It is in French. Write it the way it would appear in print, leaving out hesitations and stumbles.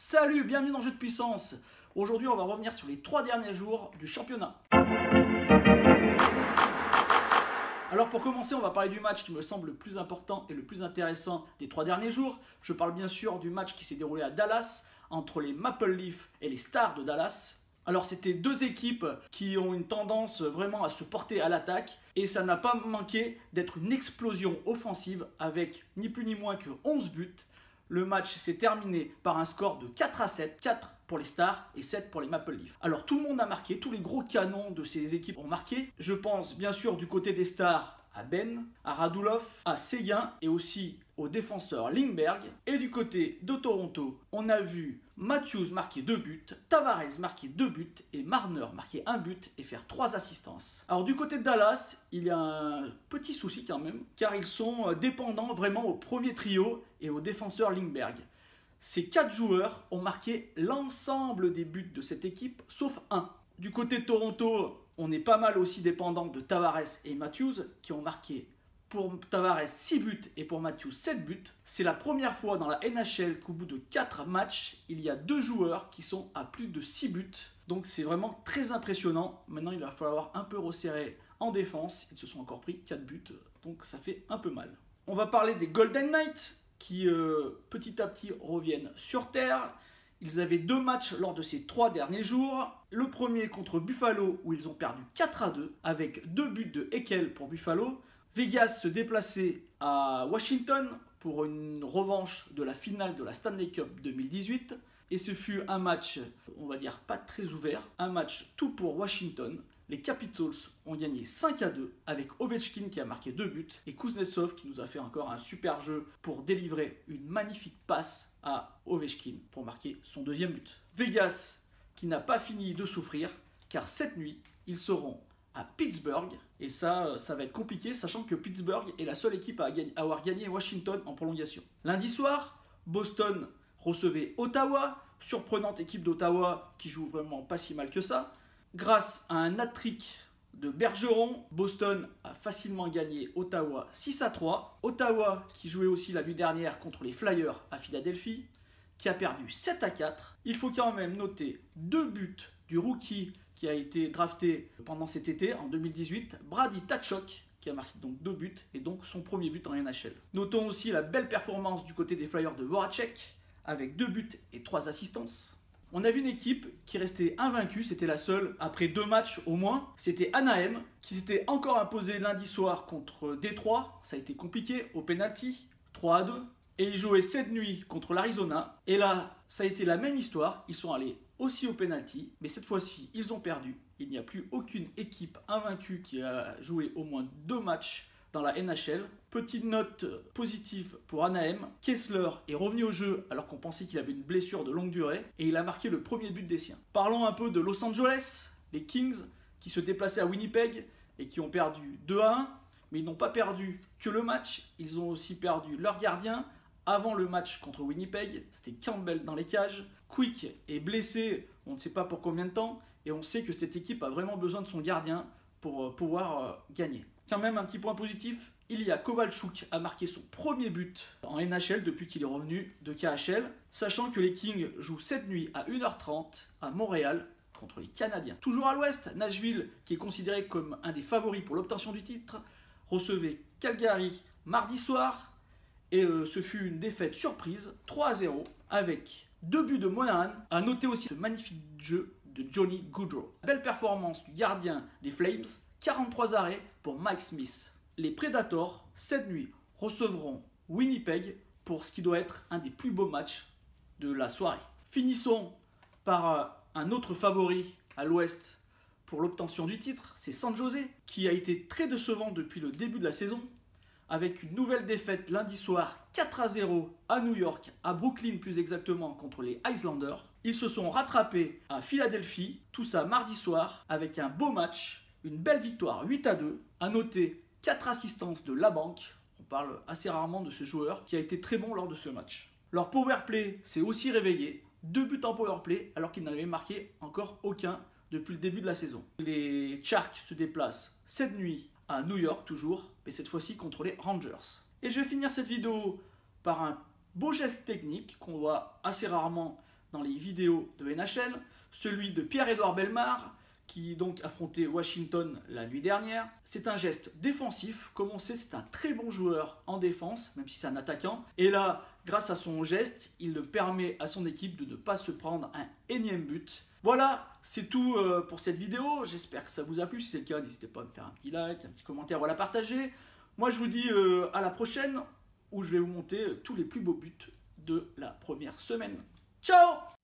Salut, bienvenue dans Jeu de puissance. Aujourd'hui, on va revenir sur les 3 derniers jours du championnat. Alors pour commencer, on va parler du match qui me semble le plus important et le plus intéressant des 3 derniers jours. Je parle bien sûr du match qui s'est déroulé à Dallas entre les Maple Leafs et les Stars de Dallas. Alors c'était deux équipes qui ont une tendance vraiment à se porter à l'attaque et ça n'a pas manqué d'être une explosion offensive avec ni plus ni moins que 11 buts. Le match s'est terminé par un score de 4-7, 4 pour les Stars et 7 pour les Maple Leafs. Alors tout le monde a marqué, tous les gros canons de ces équipes ont marqué. Je pense bien sûr du côté des Stars à Ben, à Radulov, à Seguin et aussi au défenseur Lindbergh. Et du côté de Toronto, on a vu Matthews marquer 2 buts, Tavares marquer 2 buts et Marner marquer 1 but et faire 3 assistances. Alors du côté de Dallas, il y a un petit souci quand même, car ils sont dépendants vraiment au premier trio et au défenseur Lindbergh. Ces 4 joueurs ont marqué l'ensemble des buts de cette équipe, sauf un. Du côté de Toronto, on est pas mal aussi dépendant de Tavares et Matthews, qui ont marqué pour Tavares 6 buts et pour Matthews 7 buts. C'est la première fois dans la NHL qu'au bout de 4 matchs, il y a 2 joueurs qui sont à plus de 6 buts. Donc c'est vraiment très impressionnant. Maintenant, il va falloir un peu resserrer en défense. Ils se sont encore pris 4 buts, donc ça fait un peu mal. On va parler des Golden Knights qui petit à petit reviennent sur terre. Ils avaient 2 matchs lors de ces 3 derniers jours. Le premier contre Buffalo où ils ont perdu 4-2 avec 2 buts de Eichel pour Buffalo. Vegas se déplaçait à Washington pour une revanche de la finale de la Stanley Cup 2018. Et ce fut un match, on va dire, pas très ouvert. Un match tout pour Washington. Les Capitals ont gagné 5-2 avec Ovechkin qui a marqué 2 buts et Kuznetsov qui nous a fait encore un super jeu pour délivrer une magnifique passe à Ovechkin pour marquer son 2e but. Vegas qui n'a pas fini de souffrir car cette nuit, ils seront à Pittsburgh et ça va être compliqué sachant que Pittsburgh est la seule équipe à avoir gagné Washington en prolongation. Lundi soir, Boston recevait Ottawa, surprenante équipe d'Ottawa qui joue vraiment pas si mal que ça. Grâce à un hat-trick de Bergeron, Boston a facilement gagné Ottawa 6-3. Ottawa qui jouait aussi la nuit dernière contre les Flyers à Philadelphie, qui a perdu 7-4. Il faut quand même noter 2 buts du rookie qui a été drafté pendant cet été en 2018, Brady Tkachuk, qui a marqué donc 2 buts et donc son premier but en NHL. Notons aussi la belle performance du côté des Flyers de Voracek avec 2 buts et 3 assistances. On a vu une équipe qui restait invaincue, c'était la seule, après 2 matchs au moins. C'était Anaheim, qui s'était encore imposé lundi soir contre Détroit. Ça a été compliqué, au penalty, 3-2. Et ils jouaient cette nuit contre l'Arizona. Et là, ça a été la même histoire. Ils sont allés aussi au penalty, mais cette fois-ci, ils ont perdu. Il n'y a plus aucune équipe invaincue qui a joué au moins 2 matchs dans la NHL. Petite note positive pour Anaheim, Kessler est revenu au jeu alors qu'on pensait qu'il avait une blessure de longue durée et il a marqué le premier but des siens. Parlons un peu de Los Angeles, les Kings qui se déplaçaient à Winnipeg et qui ont perdu 2-1, mais ils n'ont pas perdu que le match, ils ont aussi perdu leur gardien. Avant le match contre Winnipeg, c'était Campbell dans les cages. Quick est blessé, on ne sait pas pour combien de temps, et on sait que cette équipe a vraiment besoin de son gardien pour pouvoir gagner. Quand même un petit point positif, Ilya Kovalchuk a marqué son premier but en NHL depuis qu'il est revenu de KHL, sachant que les Kings jouent cette nuit à 1h30 à Montréal contre les Canadiens. Toujours à l'ouest, Nashville, qui est considéré comme un des favoris pour l'obtention du titre, recevait Calgary mardi soir et ce fut une défaite surprise, 3-0, avec 2 buts de Monahan. À noter aussi ce magnifique jeu de Johnny Gaudreau. Belle performance du gardien des Flames, 43 arrêts pour Mike Smith. Les Predators, cette nuit, recevront Winnipeg pour ce qui doit être un des plus beaux matchs de la soirée. Finissons par un autre favori à l'ouest pour l'obtention du titre, c'est San José, qui a été très décevant depuis le début de la saison, avec une nouvelle défaite lundi soir 4-0 à New York, à Brooklyn plus exactement, contre les Islanders. Ils se sont rattrapés à Philadelphie, tout ça mardi soir, avec un beau match, une belle victoire 8-2. À noter 4 assistances de Labanc, on parle assez rarement de ce joueur, qui a été très bon lors de ce match. Leur power play s'est aussi réveillé, 2 buts en power play alors qu'ils n'avaient marqué encore aucun depuis le début de la saison. Les Sharks se déplacent cette nuit à New York toujours, mais cette fois-ci contre les Rangers. Et je vais finir cette vidéo par un beau geste technique qu'on voit assez rarement dans les vidéos de NHL, celui de Pierre-Édouard Bellemare, qui donc affrontait Washington la nuit dernière. C'est un geste défensif, comme on sait c'est un très bon joueur en défense, même si c'est un attaquant. Et là, grâce à son geste, il le permet à son équipe de ne pas se prendre un énième but. Voilà, c'est tout pour cette vidéo, j'espère que ça vous a plu. Si c'est le cas, n'hésitez pas à me faire un petit like, un petit commentaire ou à la partager. Moi je vous dis à la prochaine, où je vais vous monter tous les plus beaux buts de la première semaine. Ciao!